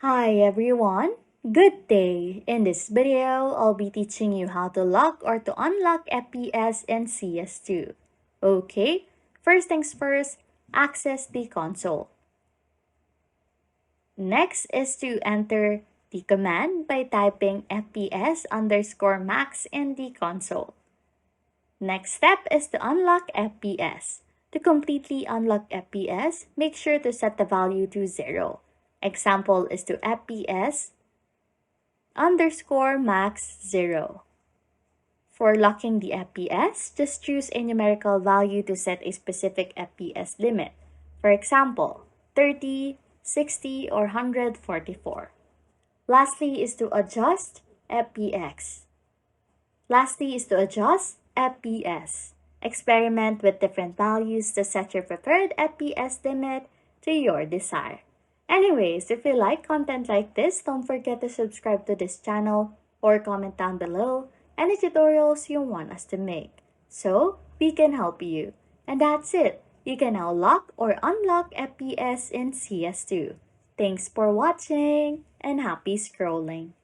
Hi everyone, good day! In this video, I'll be teaching you how to lock or to unlock FPS in CS2. Okay, first things first, access the console. Next is to enter the command by typing FPS_max in the console. Next step is to unlock FPS. To completely unlock FPS, make sure to set the value to 0. Example is to FPS_max 0. For locking the FPS, just choose a numerical value to set a specific FPS limit. For example, 30, 60, or 144. Lastly is to adjust FPS. Experiment with different values to set your preferred FPS limit to your desire. Anyways, if you like content like this, don't forget to subscribe to this channel or comment down below any tutorials you want us to make, so we can help you. And that's it. You can now lock or unlock FPS in CS2. Thanks for watching and happy scrolling.